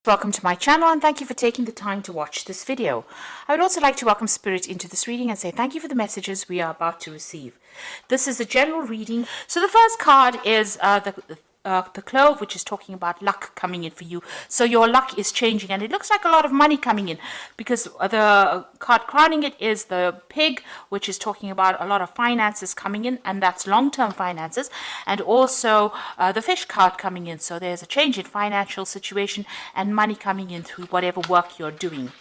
Welcome to my channel and thank you for taking the time to watch this video. I would also like to welcome Spirit into this reading and say thank you for the messages we are about to receive. This is a general reading. So the first card is the clove, which is talking about luck coming in for you. So your luck is changing and it looks like a lot of money coming in, because the card crowning it is the pig, which is talking about a lot of finances coming in, and that's long-term finances, and also the fish card coming in. So there's a change in financial situation and money coming in through whatever work you're doing.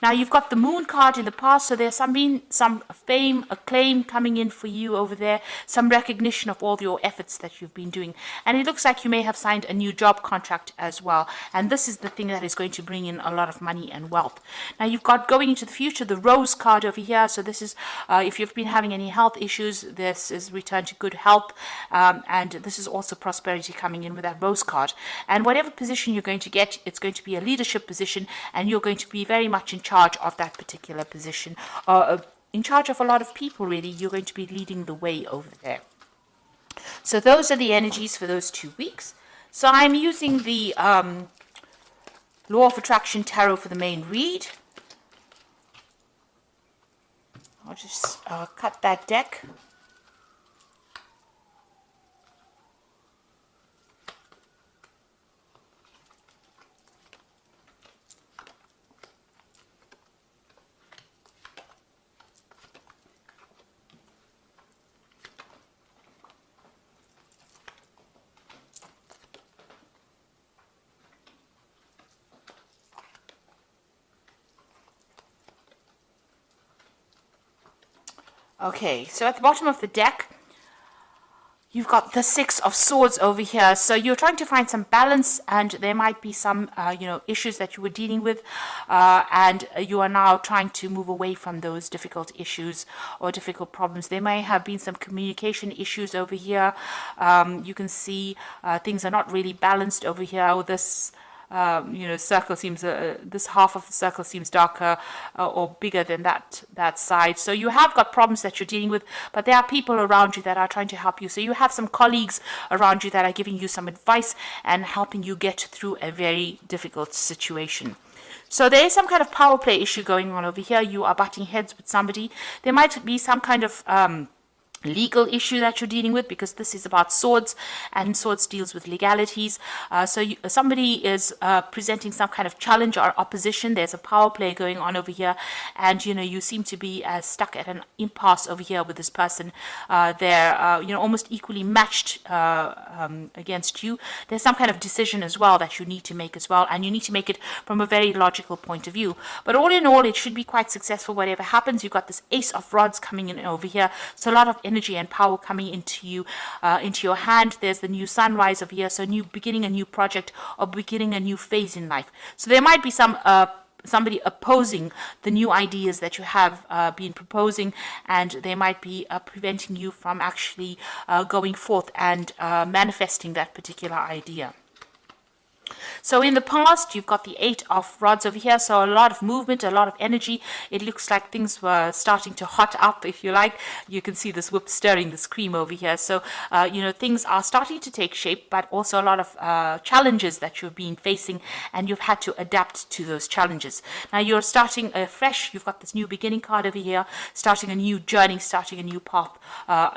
Now you've got the moon card in the past, so there's some fame, acclaim coming in for you over there, some recognition of all your efforts that you've been doing, and it looks like you may have signed a new job contract as well, and this is the thing that is going to bring in a lot of money and wealth. Now you've got, going into the future, the rose card over here. So this is if you've been having any health issues, this is return to good health, and this is also prosperity coming in with that rose card. And whatever position you're going to get, it's going to be a leadership position, and you're going to be very much in charge of that particular position, in charge of a lot of people. Really, you're going to be leading the way over there. So those are the energies for those 2 weeks. So I'm using the Law of Attraction Tarot for the main read. I'll just cut that deck. Okay, so at the bottom of the deck, you've got the Six of Swords over here. So you're trying to find some balance, and there might be some, issues that you were dealing with, and you are now trying to move away from those difficult issues or difficult problems. There may have been some communication issues over here. You can see things are not really balanced over here. Or this circle seems, this half of the circle seems darker or bigger than that side. So you have got problems that you're dealing with, but there are people around you that are trying to help you. So you have some colleagues around you that are giving you some advice and helping you get through a very difficult situation. So there is some kind of power play issue going on over here. You are butting heads with somebody. There might be some kind of legal issue that you're dealing with, because this is about swords, and swords deals with legalities. Somebody is presenting some kind of challenge or opposition. There's a power play going on over here, and you seem to be stuck at an impasse over here with this person. They're almost equally matched against you. There's some kind of decision as well that you need to make as well, and you need to make it from a very logical point of view. But all in all, it should be quite successful whatever happens. You've got this Ace of Rods coming in over here, so a lot of energy and power coming into you, into your hand. There's the new sunrise over here, so beginning a new project or beginning a new phase in life. So there might be somebody opposing the new ideas that you have been proposing, and they might be preventing you from actually going forth and manifesting that particular idea. So in the past, you've got the Eight of Rods over here, so a lot of movement, a lot of energy. It looks like things were starting to hot up, if you like. You can see this whip stirring this cream over here. So, things are starting to take shape, but also a lot of challenges that you've been facing, and you've had to adapt to those challenges. Now you're starting fresh. You've got this new beginning card over here, starting a new journey, starting a new path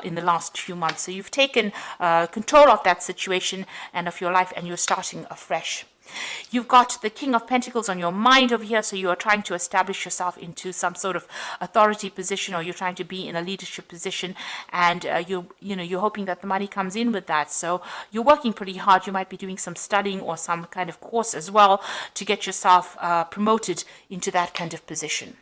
in the last few months. So you've taken control of that situation and of your life, and you're starting afresh. You've got the King of Pentacles on your mind over here, so you are trying to establish yourself into some sort of authority position, or you're trying to be in a leadership position, and you're hoping that the money comes in with that. So you're working pretty hard. You might be doing some studying or some kind of course as well to get yourself promoted into that kind of position.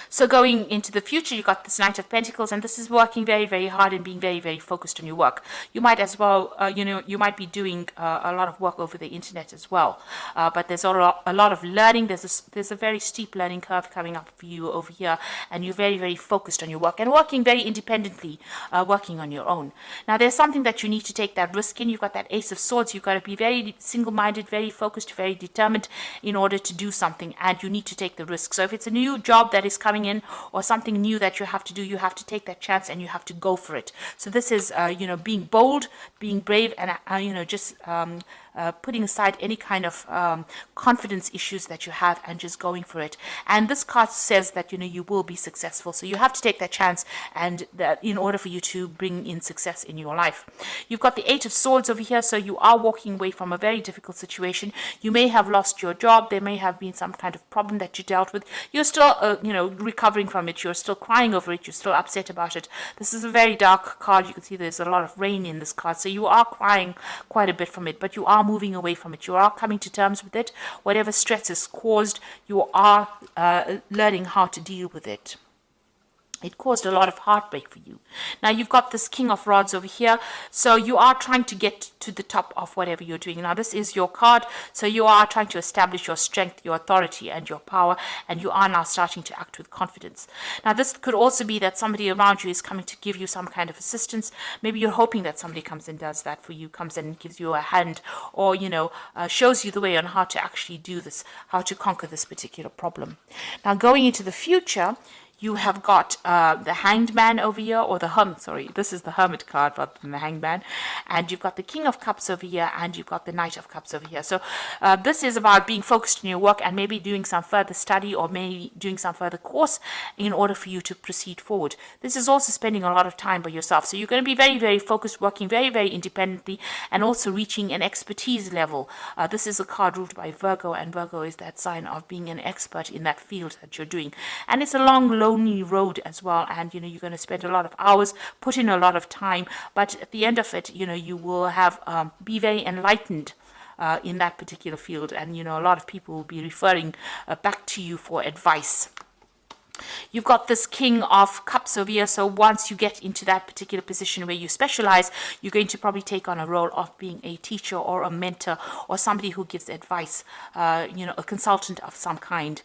So going into the future, you've got this Knight of Pentacles, and this is working very, very hard and being very, very focused on your work. You might as well, you might be doing a lot of work over the internet as well. But there's a lot of learning. There's a very steep learning curve coming up for you over here, and you're very, very focused on your work and working very independently, working on your own. Now, there's something that you need to take that risk in. You've got that Ace of Swords. You've got to be very single-minded, very focused, very determined in order to do something, and you need to take the risk. So if it's a new job that is coming in or something new that you have to do, you have to take that chance and you have to go for it. So this is, being bold, being brave, and, just putting aside any kind of confidence issues that you have and just going for it. And this card says that, you will be successful. So you have to take that chance, and that in order for you to bring in success in your life. You've got the Eight of Swords over here. So you are walking away from a very difficult situation. You may have lost your job. There may have been some kind of problem that you dealt with. You're still, recovering from it. You're still crying over it. You're still upset about it. This is a very dark card. You can see there's a lot of rain in this card. So you are crying quite a bit from it, but you are moving away from it. You are coming to terms with it. Whatever stress is caused, you are learning how to deal with it. It caused a lot of heartbreak for you. Now you've got this King of Rods over here. So you are trying to get to the top of whatever you're doing. Now this is your card. So you are trying to establish your strength, your authority, and your power. And you are now starting to act with confidence. Now this could also be that somebody around you is coming to give you some kind of assistance. Maybe you're hoping that somebody comes and does that for you, comes in and gives you a hand, or, shows you the way on how to actually do this, how to conquer this particular problem. Now going into the future, you have got the Hanged Man over here, or this is the Hermit card rather than the Hanged Man. And you've got the King of Cups over here, and you've got the Knight of Cups over here. So this is about being focused in your work and maybe doing some further study or maybe doing some further course in order for you to proceed forward. This is also spending a lot of time by yourself. So you're going to be very, very focused, working very, very independently, and also reaching an expertise level. This is a card ruled by Virgo, and Virgo is that sign of being an expert in that field that you're doing. And it's a long, lonely road as well, and you're going to spend a lot of hours, put in a lot of time, but at the end of it, you will have be very enlightened in that particular field, and a lot of people will be referring back to you for advice. You've got this King of Cups over here. So once you get into that particular position where you specialize, you're going to probably take on a role of being a teacher or a mentor or somebody who gives advice, a consultant of some kind,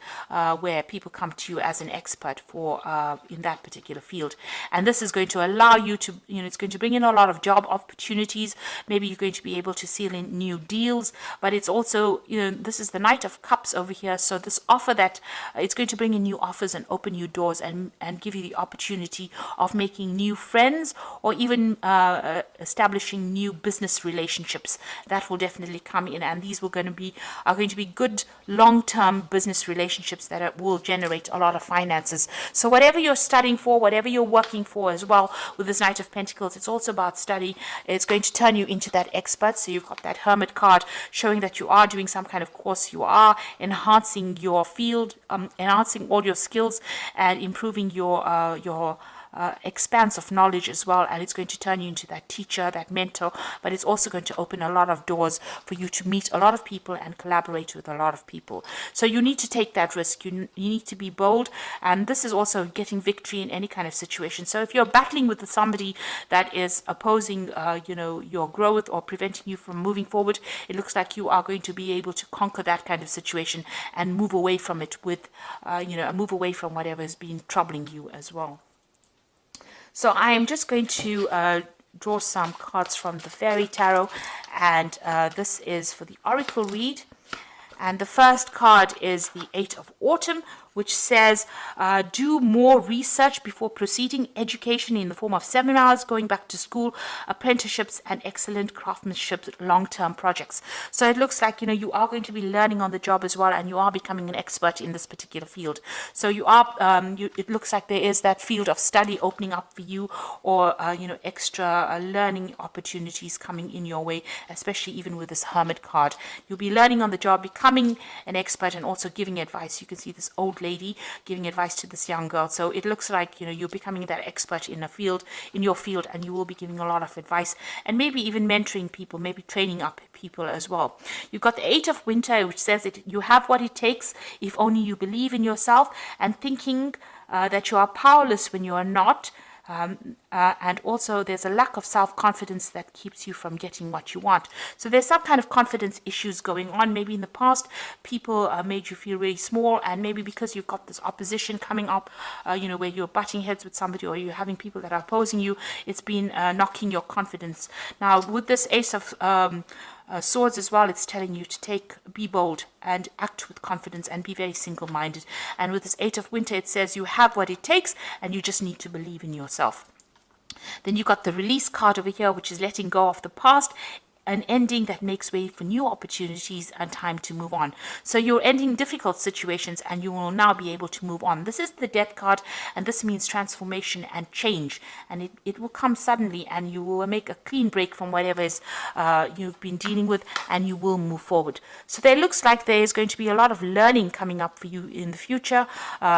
where people come to you as an expert for in that particular field. And this is going to allow you to, it's going to bring in a lot of job opportunities. Maybe you're going to be able to seal in new deals, but it's also, this is the Knight of Cups over here. So this offer that it's going to bring in new offers and open new doors and give you the opportunity of making new friends or even establishing new business relationships. That will definitely come in, and these are going to be good long-term business relationships that will generate a lot of finances. So whatever you're studying for, whatever you're working for as well, with this Knight of Pentacles, it's also about study. It's going to turn you into that expert. So you've got that Hermit card showing that you are doing some kind of course, you are enhancing your field, enhancing all your skills and improving your expanse of knowledge as well, and it's going to turn you into that teacher, that mentor, but it's also going to open a lot of doors for you to meet a lot of people and collaborate with a lot of people. So you need to take that risk. You need to be bold, and this is also getting victory in any kind of situation. So if you're battling with somebody that is opposing your growth or preventing you from moving forward, it looks like you are going to be able to conquer that kind of situation and move away from it with move away from whatever has been troubling you as well. So I am just going to draw some cards from the Fairy Tarot, and this is for the Oracle read. And the first card is the Eight of Autumn, which says, do more research before proceeding. Education in the form of seminars, going back to school, apprenticeships, and excellent craftsmanship long-term projects. So it looks like, you are going to be learning on the job as well, and you are becoming an expert in this particular field. So you are, it looks like there is that field of study opening up for you, or, extra learning opportunities coming in your way, especially even with this Hermit card. You'll be learning on the job, becoming an expert, and also giving advice. You can see this old lady giving advice to this young girl. So it looks like you're becoming that expert in your field, and you will be giving a lot of advice and maybe even mentoring people, maybe training up people as well. You've got the Eight of Winter, which says that you have what it takes if only you believe in yourself, and thinking that you are powerless when you are not. And also there's a lack of self-confidence that keeps you from getting what you want. So there's some kind of confidence issues going on. Maybe in the past people made you feel really small, and maybe because you've got this opposition coming up, where you're butting heads with somebody, or you're having people that are opposing you, it's been knocking your confidence. Now with this Ace of Swords as well, it's telling you to be bold and act with confidence and be very single-minded. And with this Eight of Winter, it says you have what it takes and you just need to believe in yourself. Then you got the Release card over here, which is letting go of the past. an ending that makes way for new opportunities and time to move on. So you're ending difficult situations and you will now be able to move on. This is the Death card, and this means transformation and change, and it will come suddenly, and you will make a clean break from whatever is you've been dealing with, and you will move forward. So there looks like there is going to be a lot of learning coming up for you in the future,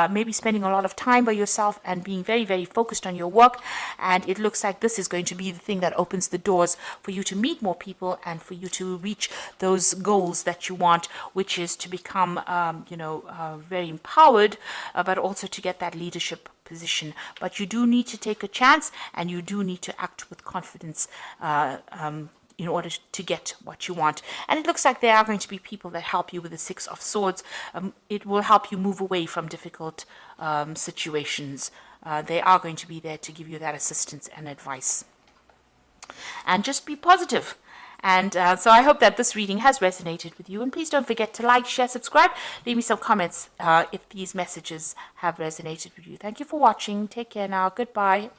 maybe spending a lot of time by yourself and being very, very focused on your work. And it looks like this is going to be the thing that opens the doors for you to meet more people and for you to reach those goals that you want, which is to become, very empowered, but also to get that leadership position. But you do need to take a chance, and you do need to act with confidence in order to get what you want. And it looks like there are going to be people that help you with the Six of Swords. It will help you move away from difficult situations. They are going to be there to give you that assistance and advice. And just be positive. And so I hope that this reading has resonated with you. And please don't forget to like, share, subscribe. Leave me some comments if these messages have resonated with you. Thank you for watching. Take care now. Goodbye.